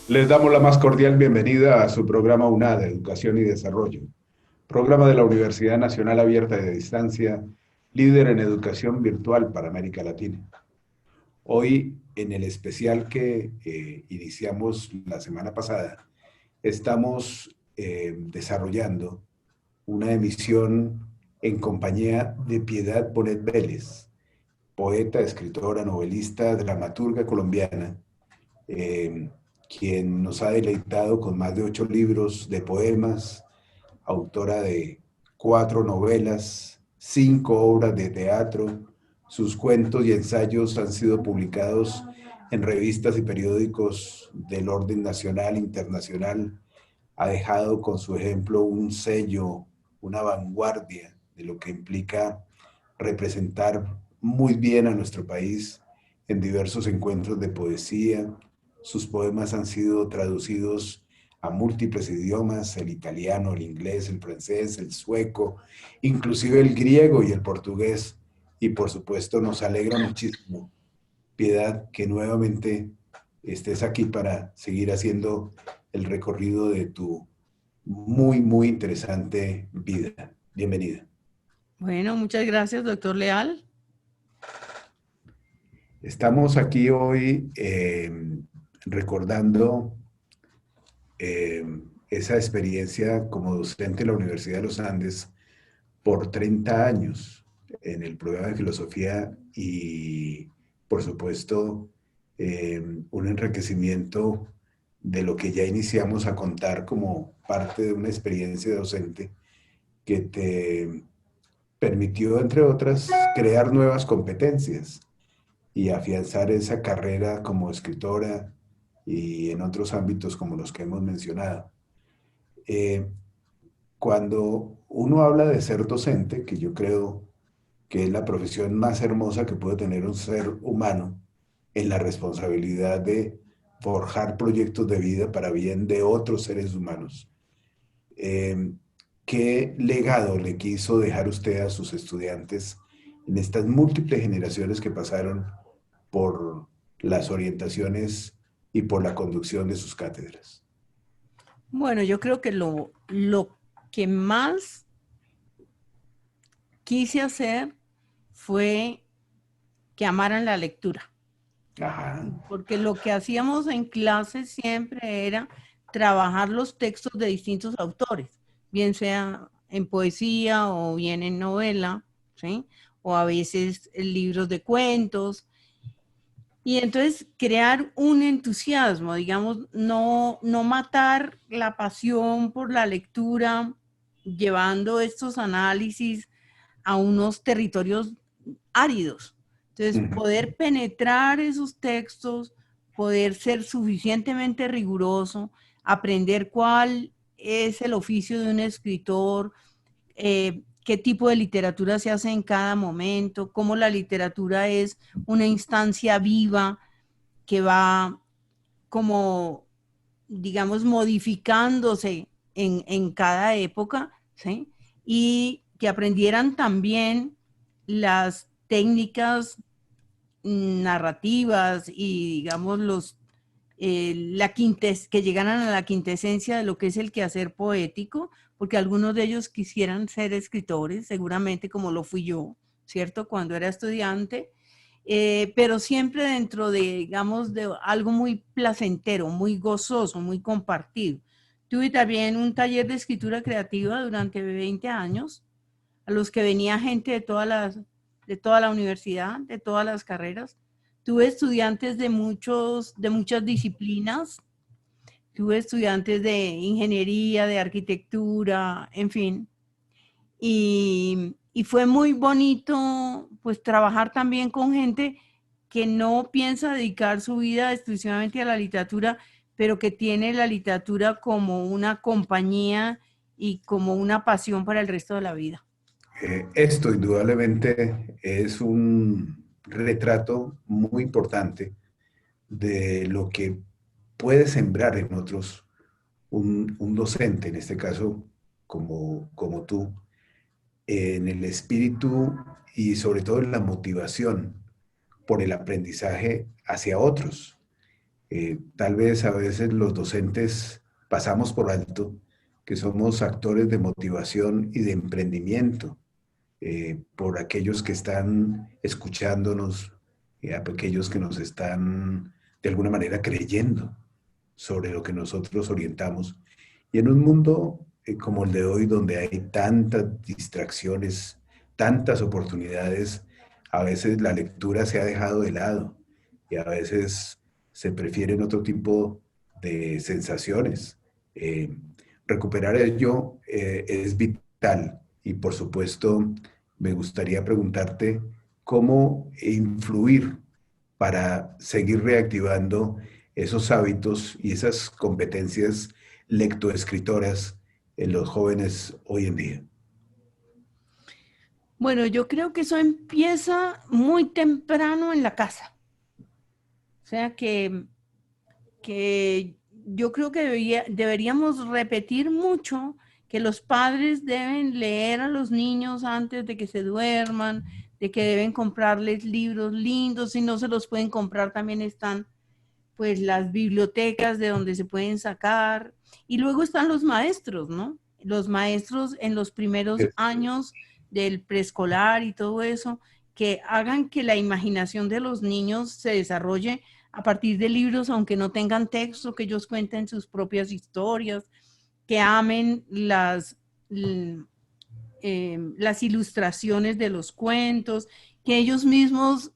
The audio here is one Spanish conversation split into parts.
Les damos la más cordial bienvenida a su programa UNAD, Educación y Desarrollo, programa de la Universidad Nacional Abierta de Distancia, líder en educación virtual para América Latina. Hoy, en el especial que iniciamos la semana pasada, estamos desarrollando una emisión en compañía de Piedad Bonet Vélez, poeta, escritora, novelista, dramaturga colombiana, eh, quien nos ha deleitado con más de 8 libros de poemas, autora de 4 novelas, 5 obras de teatro. Sus cuentos y ensayos han sido publicados en revistas y periódicos del orden nacional e internacional. Ha dejado con su ejemplo un sello, una vanguardia de lo que implica representar muy bien a nuestro país en diversos encuentros de poesía. Sus poemas han sido traducidos a múltiples idiomas: el italiano, el inglés, el francés, el sueco, inclusive el griego y el portugués. Y por supuesto nos alegra muchísimo, Piedad, que nuevamente estés aquí para seguir haciendo el recorrido de tu muy interesante vida. Bienvenida. Bueno, muchas gracias, doctor Leal. Estamos aquí hoy recordando eh, esa experiencia como docente en la Universidad de los Andes por 30 años en el programa de filosofía y, por supuesto, un enriquecimiento de lo que ya iniciamos a contar como parte de una experiencia docente que te permitió, entre otras, crear nuevas competencias y afianzar esa carrera como escritora y en otros ámbitos como los que hemos mencionado. Eh, Cuando uno habla de ser docente, que yo creo que es la profesión más hermosa que puede tener un ser humano, en la responsabilidad de forjar proyectos de vida para bien de otros seres humanos, eh, ¿qué legado le quiso dejar usted a sus estudiantes en estas múltiples generaciones que pasaron por las orientaciones y por la conducción de sus cátedras? Bueno, yo creo que lo que más quise hacer fue que amaran la lectura, Ajá. porque lo que hacíamos en clase siempre era trabajar los textos de distintos autores, bien sea en poesía o bien en novela, ¿sí? O a veces en libros de cuentos. Y entonces crear un entusiasmo, digamos, no matar la pasión por la lectura, llevando estos análisis a unos territorios áridos. Entonces, Ujú. poder penetrar esos textos, poder ser suficientemente riguroso, aprender cuál es el oficio de un escritor, qué tipo de literatura se hace en cada momento, cómo la literatura es una instancia viva que va como, digamos, modificándose en cada época, ¿sí? Y que aprendieran también las técnicas narrativas y, digamos, que llegaran a la quintesencia de lo que es el quehacer poético, porque algunos de ellos quisieran ser escritores, seguramente como lo fui yo, ¿cierto? Cuando era estudiante, pero siempre dentro de, digamos, de algo muy placentero, muy gozoso, muy compartido. Tuve también un taller de escritura creativa durante 20 años, a los que venía gente de toda la universidad, de todas las carreras. Tuve estudiantes de muchas disciplinas, tuve estudiantes de ingeniería, de arquitectura, en fin. Y fue muy bonito pues trabajar también con gente que no piensa dedicar su vida exclusivamente a la literatura, pero que tiene la literatura como una compañía y como una pasión para el resto de la vida. Esto indudablemente es un retrato muy importante de lo que puede sembrar en otros un docente, en este caso como tú, en el espíritu y sobre todo en la motivación por el aprendizaje hacia otros. Tal vez a veces los docentes pasamos por alto que somos actores de motivación y de emprendimiento por aquellos que están escuchándonos, aquellos que nos están de alguna manera creyendo sobre lo que nosotros orientamos. Y en un mundo como el de hoy, donde hay tantas distracciones, tantas oportunidades, a veces la lectura se ha dejado de lado y a veces se prefieren otro tipo de sensaciones. Eh, Recuperar ello es vital y por supuesto me gustaría preguntarte cómo influir para seguir reactivando esos hábitos y esas competencias lectoescritoras en los jóvenes hoy en día. Bueno, yo creo que eso empieza muy temprano en la casa. O sea que yo creo que deberíamos repetir mucho que los padres deben leer a los niños antes de que se duerman, de que deben comprarles libros lindos, si no se los pueden comprar también están pues las bibliotecas de donde se pueden sacar. Y luego están los maestros, ¿no? Los maestros en los primeros años del preescolar y todo eso, que hagan que la imaginación de los niños se desarrolle a partir de libros, aunque no tengan texto, que ellos cuenten sus propias historias, que amen las ilustraciones de los cuentos, que ellos mismos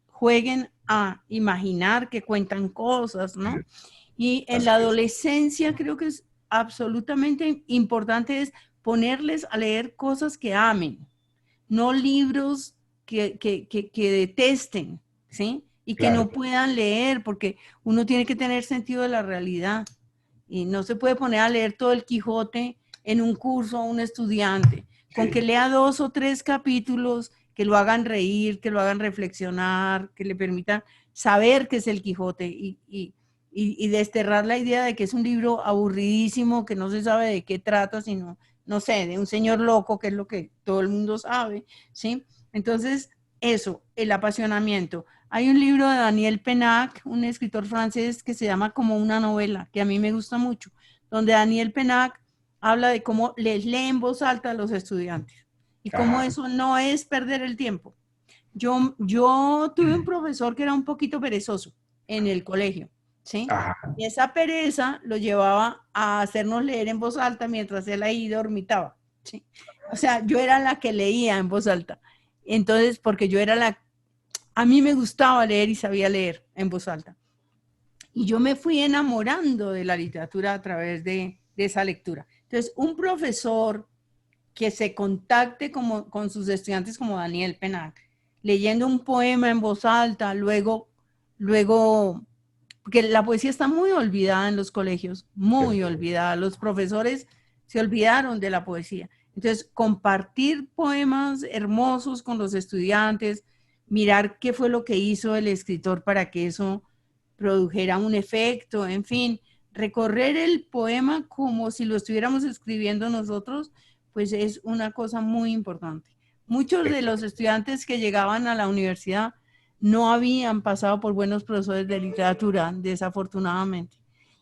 jueguen a imaginar que cuentan cosas, ¿no? Y en Así la es. adolescencia creo que es absolutamente importante es ponerles a leer cosas que amen, no libros que detesten, ¿sí? Y que Claro, no puedan leer, porque uno tiene que tener sentido de la realidad. Y no se puede poner a leer todo el Quijote en un curso a un estudiante. Con que sí, lea 2 o 3 capítulos que lo hagan reír, que lo hagan reflexionar, que le permitan saber qué es el Quijote y desterrar la idea de que es un libro aburridísimo, que no se sabe de qué trata, sino, no sé, de un señor loco, que es lo que todo el mundo sabe, ¿sí? Entonces, eso, el apasionamiento. Hay un libro de Daniel Pennac, un escritor francés, que se llama Como una novela, que a mí me gusta mucho, donde Daniel Pennac habla de cómo les lee en voz alta a los estudiantes y cómo ajá, eso no es perder el tiempo. Yo tuve un profesor que era un poquito perezoso en el colegio, ¿sí? ajá, Y esa pereza lo llevaba a hacernos leer en voz alta mientras él ahí dormitaba, ¿sí? O sea, yo era la que leía en voz alta. Entonces, porque yo era a mí me gustaba leer y sabía leer en voz alta. Y yo me fui enamorando de la literatura a través de esa lectura. Entonces, un profesor que se contacte con sus estudiantes como Daniel Pennac, leyendo un poema en voz alta, luego, porque la poesía está muy olvidada en los colegios, muy cierto. olvidada. Los profesores se olvidaron de la poesía. Entonces, compartir poemas hermosos con los estudiantes, mirar qué fue lo que hizo el escritor para que eso produjera un efecto, en fin, recorrer el poema como si lo estuviéramos escribiendo nosotros, pues es una cosa muy importante. Muchos de los estudiantes que llegaban a la universidad no habían pasado por buenos profesores de literatura, desafortunadamente,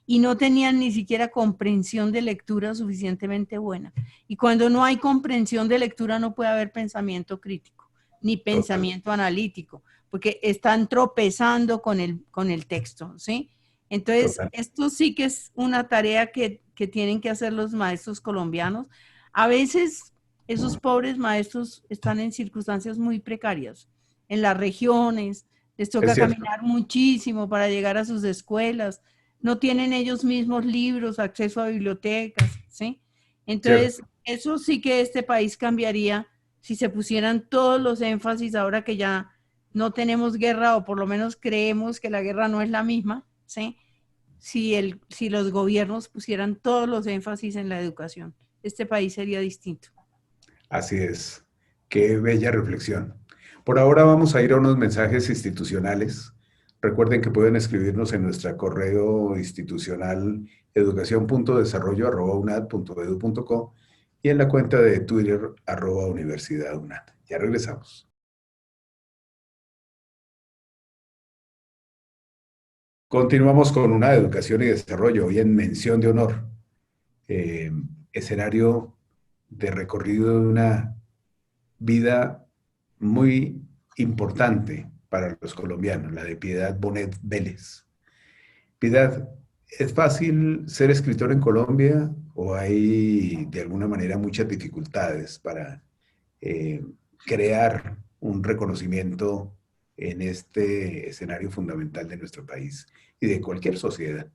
y no tenían ni siquiera comprensión de lectura suficientemente buena. Y cuando no hay comprensión de lectura no puede haber pensamiento crítico, ni Total, pensamiento analítico, porque están tropezando con el texto, ¿sí? Entonces, total. esto sí que es una tarea que tienen que hacer los maestros colombianos. A veces esos pobres maestros están en circunstancias muy precarias. En las regiones, les Es toca cierto, caminar muchísimo para llegar a sus escuelas, no tienen ellos mismos libros, acceso a bibliotecas, ¿sí? cierto. Entonces, eso sí que este país cambiaría si se pusieran todos los énfasis ahora que ya no tenemos guerra o por lo menos creemos que la guerra no es la misma, ¿sí? Si los gobiernos pusieran todos los énfasis en la educación, este país sería distinto. Así es. Qué bella reflexión. Por ahora vamos a ir a unos mensajes institucionales. Recuerden que pueden escribirnos en nuestra correo institucional educación.desarrollo@unad.edu.co y en la cuenta de Twitter @universidadunad. Ya regresamos. Continuamos con una educación y desarrollo, hoy en mención de honor, eh, escenario de recorrido de una vida muy importante para los colombianos, la de Piedad Bonet Vélez. Piedad, ¿es fácil ser escritor en Colombia o hay de alguna manera muchas dificultades para eh, crear un reconocimiento en este escenario fundamental de nuestro país y de cualquier sociedad?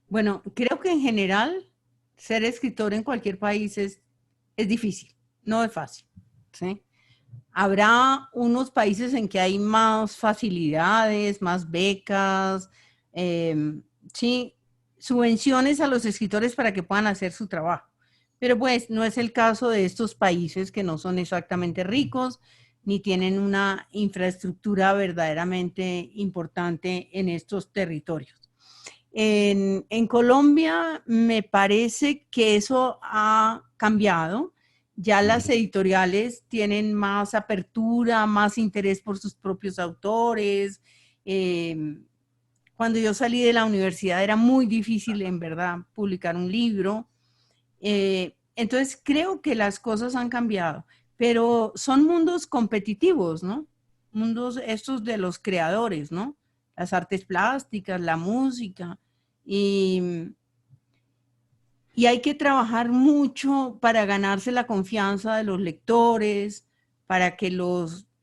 Bueno, creo que en general ser escritor en cualquier país es difícil, no es fácil, ¿sí? Habrá unos países en que hay más facilidades, más becas, sí, subvenciones a los escritores para que puedan hacer su trabajo. Pero pues no es el caso de estos países que no son exactamente ricos ni tienen una infraestructura verdaderamente importante en estos territorios. En Colombia me parece que eso ha cambiado. Ya las editoriales tienen más apertura, más interés por sus propios autores. Eh, Cuando yo salí de la universidad era muy difícil, en verdad, publicar un libro. Entonces creo que las cosas han cambiado, pero son mundos competitivos, ¿no? Mundos estos de los creadores, ¿no? Las artes plásticas, la música. Y, y hay que trabajar mucho para ganarse la confianza de los lectores, para que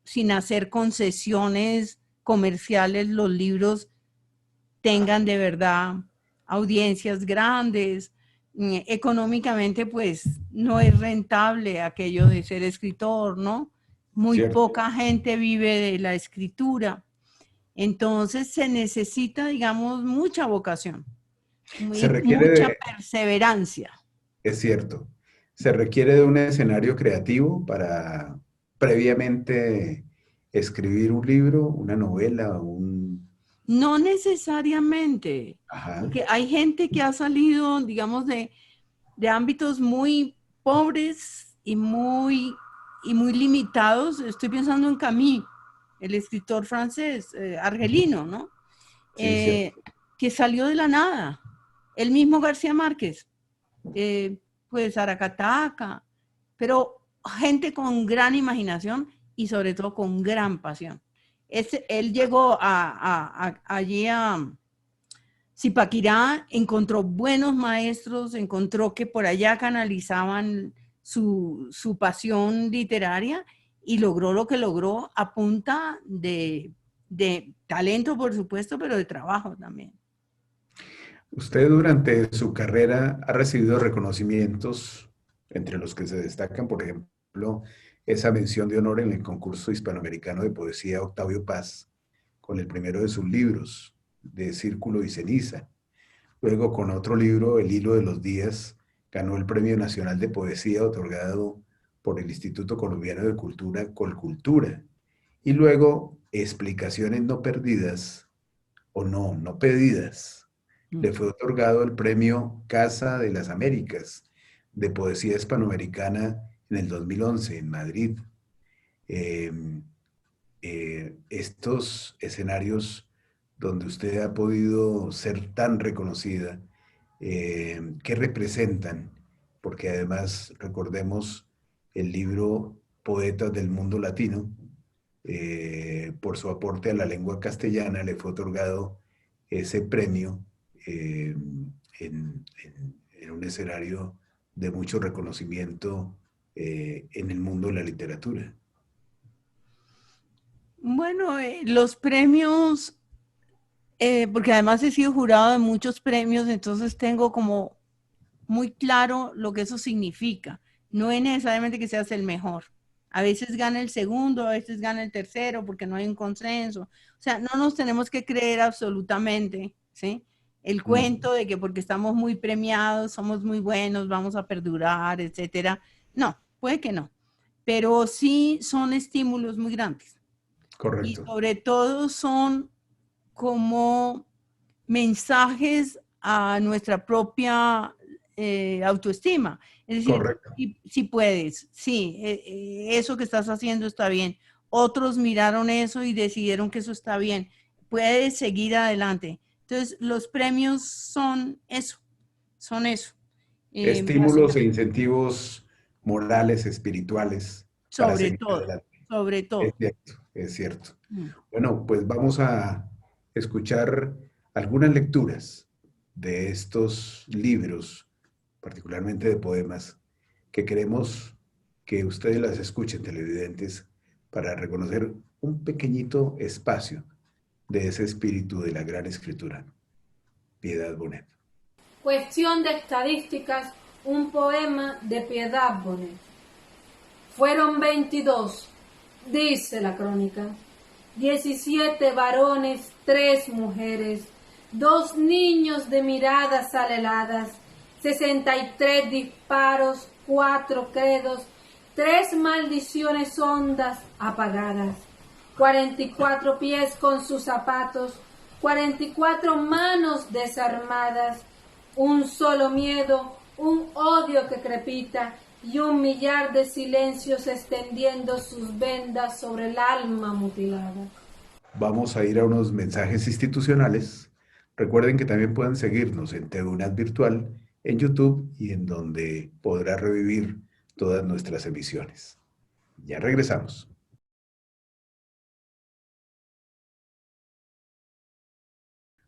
sin hacer concesiones comerciales, los libros tengan de verdad audiencias grandes. Económicamente, pues no es rentable aquello de ser escritor, ¿no? Muy ¿Cierto? poca gente vive de la escritura. Entonces se necesita, digamos, mucha vocación Se y requiere mucha de, perseverancia. es cierto, se requiere de un escenario creativo para previamente escribir un libro, una novela, No necesariamente, Ajá, porque hay gente que ha salido, digamos, de ámbitos muy pobres y muy limitados. Estoy pensando en Camus, el escritor francés, argelino, ¿no? sí, cierto. Eh, que salió de la nada. El mismo García Márquez, eh, pues Aracataca, pero gente con gran imaginación y sobre todo con gran pasión. Él llegó allí a Zipaquirá, encontró buenos maestros, encontró que por allá canalizaban su pasión literaria y logró lo que logró a punta de talento, por supuesto, pero de trabajo también. Usted durante su carrera ha recibido reconocimientos, entre los que se destacan, por ejemplo, esa mención de honor en el concurso hispanoamericano de poesía Octavio Paz, con el primero de sus libros, de Círculo y Ceniza. Luego, con otro libro, El hilo de los días, ganó el Premio Nacional de Poesía otorgado por el Instituto Colombiano de Cultura, Colcultura. Y luego, Explicaciones no perdidas, o no pedidas. Le fue otorgado el Premio Casa de las Américas de Poesía Hispanoamericana en el 2011 en Madrid. Eh, Estos escenarios donde usted ha podido ser tan reconocida, ¿qué representan? Porque además recordemos el libro Poetas del Mundo Latino, por su aporte a la lengua castellana, le fue otorgado ese premio en un escenario de mucho reconocimiento en el mundo de la literatura. Bueno, los premios, porque además he sido jurado de muchos premios, entonces tengo como muy claro lo que eso significa. No es necesariamente que seas el mejor. A veces gana el segundo, a veces gana el tercero, porque no hay un consenso. O sea, no nos tenemos que creer absolutamente, ¿sí? El Mm, cuento de que porque estamos muy premiados, somos muy buenos, vamos a perdurar, etcétera. No, puede que no. Pero sí son estímulos muy grandes. Y correcto, sobre todo son como mensajes a nuestra propia autoestima. Es decir, correcto. si puedes, sí, eso que estás haciendo está bien. Otros miraron eso y decidieron que eso está bien. Puedes seguir adelante. Entonces, los premios son eso, Estímulos e básicamente, incentivos morales, espirituales, para sobre seguir todo, adelante. sobre Es todo. cierto, es cierto. Mm. Bueno, pues vamos a escuchar algunas lecturas de estos libros, particularmente de poemas, que queremos que ustedes las escuchen, televidentes, para reconocer un pequeñito espacio de ese espíritu de la gran escritura. Piedad Bonet. Cuestión de estadísticas, un poema de Piedad Bonet. Fueron 22, dice la crónica, 17 varones, 3 mujeres, 2 niños de miradas aleladas, 63 disparos, 4 credos, 3 maldiciones hondas apagadas, 44 pies con sus zapatos, 44 manos desarmadas, un solo miedo, un odio que crepita y un millar de silencios extendiendo sus vendas sobre el alma mutilada. Vamos a ir a unos mensajes institucionales. Recuerden que también pueden seguirnos en TEDUNAT Virtual, en YouTube y en donde podrá revivir todas nuestras emisiones. Ya regresamos.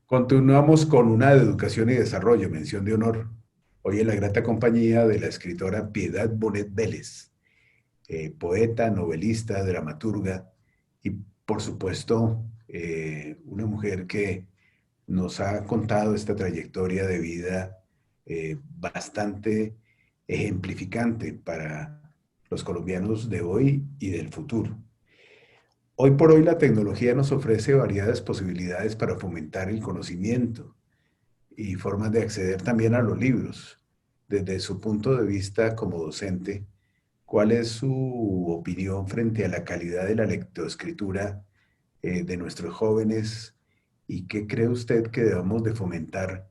Continuamos con una de educación y desarrollo, mención de honor. Hoy en la grata compañía de la escritora Piedad Bonet Vélez, poeta, novelista, dramaturga y, por supuesto, una mujer que nos ha contado esta trayectoria de vida bastante ejemplificante para los colombianos de hoy y del futuro. Hoy por hoy la tecnología nos ofrece variadas posibilidades para fomentar el conocimiento y formas de acceder también a los libros. Desde su punto de vista como docente, ¿cuál es su opinión frente a la calidad de la lectoescritura de nuestros jóvenes y qué cree usted que debamos de fomentar,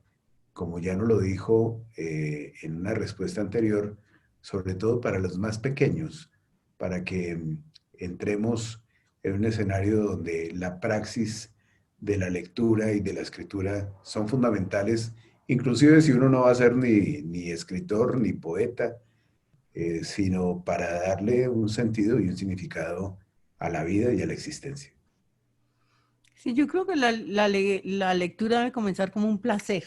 como ya nos lo dijo en una respuesta anterior, sobre todo para los más pequeños, para que entremos en un escenario donde la praxis de la lectura y de la escritura son fundamentales, inclusive si uno no va a ser ni escritor ni poeta, sino para darle un sentido y un significado a la vida y a la existencia. Sí, yo creo que la lectura debe comenzar como un placer.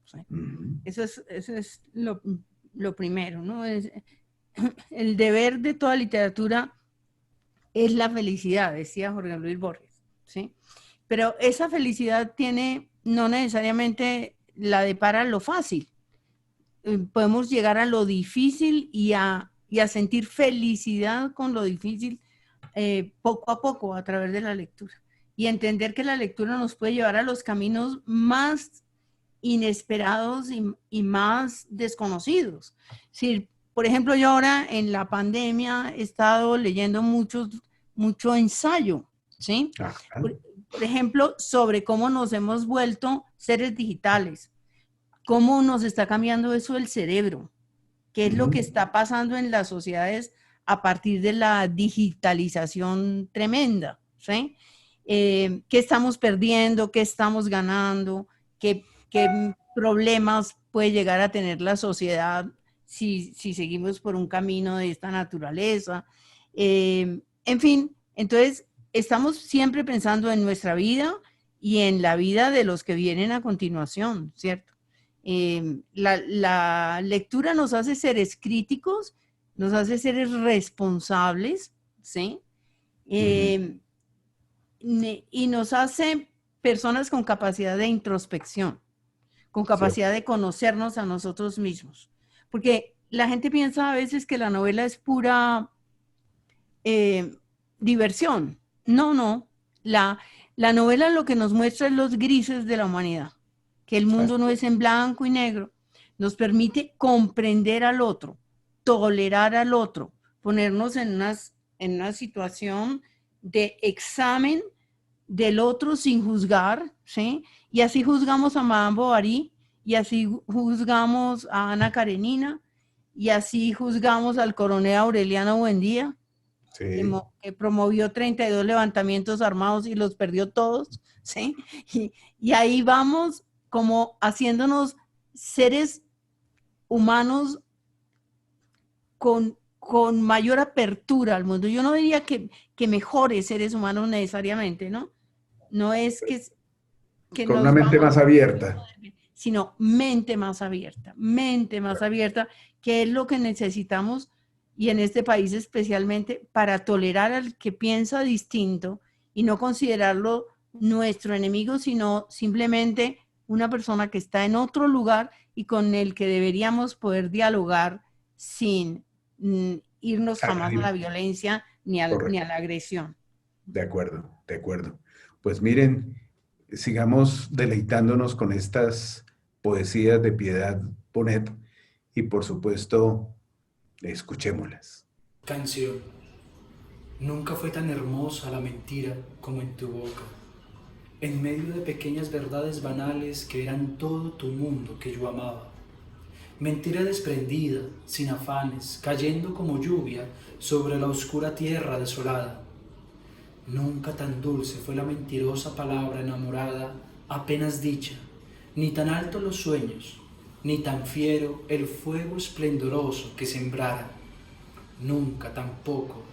¿Sí? Ujú. Eso es lo primero, ¿no? El deber de toda literatura es la felicidad, decía Jorge Luis Borges, ¿sí? Pero esa felicidad tiene, no necesariamente la depara lo fácil. Podemos llegar a lo difícil y a sentir felicidad con lo difícil poco a poco a través de la lectura. Y entender que la lectura nos puede llevar a los caminos más inesperados y más desconocidos. Si, por ejemplo, yo ahora en la pandemia he estado leyendo mucho ensayo, ¿sí? Ajá. Por ejemplo, sobre cómo nos hemos vuelto seres digitales, cómo nos está cambiando eso el cerebro, qué es lo que está pasando en las sociedades a partir de la digitalización tremenda, ¿sí? ¿Qué estamos perdiendo? ¿Qué estamos ganando? ¿Qué problemas puede llegar a tener la sociedad si seguimos por un camino de esta naturaleza? En fin, entonces estamos siempre pensando en nuestra vida y en la vida de los que vienen a continuación, ¿cierto? La lectura nos hace seres críticos, nos hace seres responsables, ¿sí? Eh, y nos hace personas con capacidad de introspección, con Cierto. capacidad de conocernos a nosotros mismos. Porque la gente piensa a veces que la novela es pura diversión. No, no. La novela lo que nos muestra es los grises de la humanidad, que el mundo no es en blanco y negro. Nos permite comprender al otro, tolerar al otro, ponernos en una situación de examen del otro sin juzgar, ¿sí? Y así juzgamos a Madame Bovary, y así juzgamos a Ana Karenina, y así juzgamos al coronel Aureliano Buendía, Sí. que promovió 32 levantamientos armados y los perdió todos, ¿sí? Y ahí vamos como haciéndonos seres humanos con mayor apertura al mundo. Yo no diría que mejores seres humanos necesariamente, ¿no? No es que Con nos una mente vamos más abierta. sino mente más abierta, que es lo que necesitamos y en este país especialmente para tolerar al que piensa distinto y no considerarlo nuestro enemigo, sino simplemente una persona que está en otro lugar y con el que deberíamos poder dialogar sin irnos jamás a la violencia ni a la agresión. De acuerdo, de acuerdo. Pues miren, sigamos deleitándonos con estas poesías de Piedad Bonet y por supuesto, escuchémoslas. Canción. Nunca fue tan hermosa la mentira como en tu boca, en medio de pequeñas verdades banales que eran todo tu mundo que yo amaba. Mentira desprendida, sin afanes, cayendo como lluvia sobre la oscura tierra desolada. Nunca tan dulce fue la mentirosa palabra enamorada, apenas dicha, ni tan altos los sueños, ni tan fiero el fuego esplendoroso que sembrara. Nunca tampoco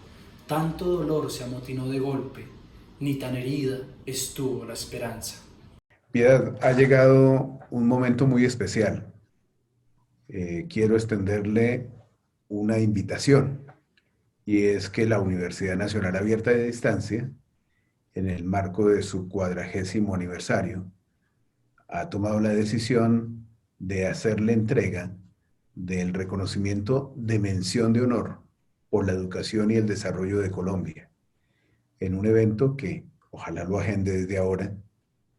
tanto dolor se amotinó de golpe, ni tan herida estuvo la esperanza. Piedad, ha llegado un momento muy especial. Quiero extenderle una invitación, y es que la Universidad Nacional Abierta de Distancia, en el marco de su 40º aniversario, ha tomado la decisión de hacerle entrega del reconocimiento de mención de honor por la educación y el desarrollo de Colombia, en un evento que, ojalá lo agende desde ahora,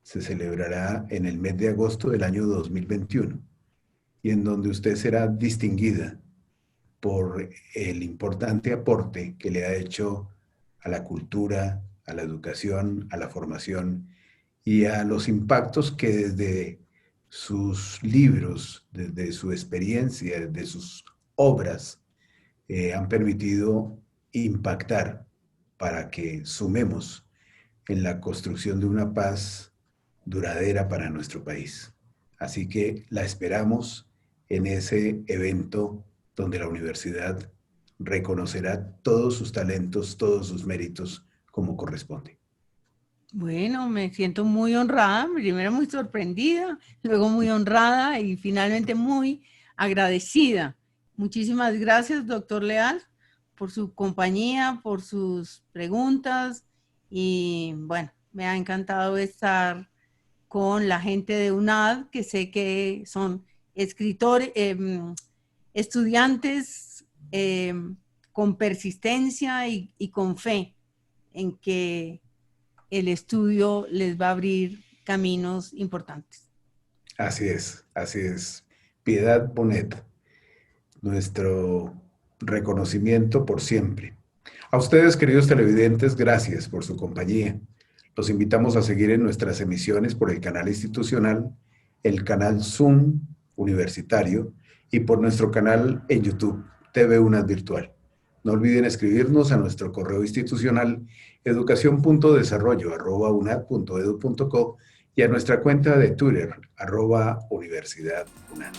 se celebrará en el mes de agosto del año 2021, y en donde usted será distinguida por el importante aporte que le ha hecho a la cultura, a la educación, a la formación y a los impactos que desde sus libros, desde su experiencia, desde sus obras, han permitido impactar para que sumemos en la construcción de una paz duradera para nuestro país. Así que la esperamos en ese evento donde la universidad reconocerá todos sus talentos, todos sus méritos como corresponde. Bueno, me siento muy honrada, primero muy sorprendida, luego muy honrada y finalmente muy agradecida. Muchísimas gracias, doctor Leal, por su compañía, por sus preguntas y bueno, me ha encantado estar con la gente de UNAD, que sé que son escritores, estudiantes con persistencia y con fe en que el estudio les va a abrir caminos importantes. Así es, así es. Piedad Bonet, nuestro reconocimiento por siempre. A ustedes, queridos televidentes, gracias por su compañía. Los invitamos a seguir en nuestras emisiones por el canal institucional, el canal Zoom universitario y por nuestro canal en YouTube, TV UNAD Virtual. No olviden escribirnos a nuestro correo institucional educacion.desarrollo@unad.edu.co y a nuestra cuenta de Twitter @universidadunad.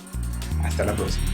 Hasta la próxima.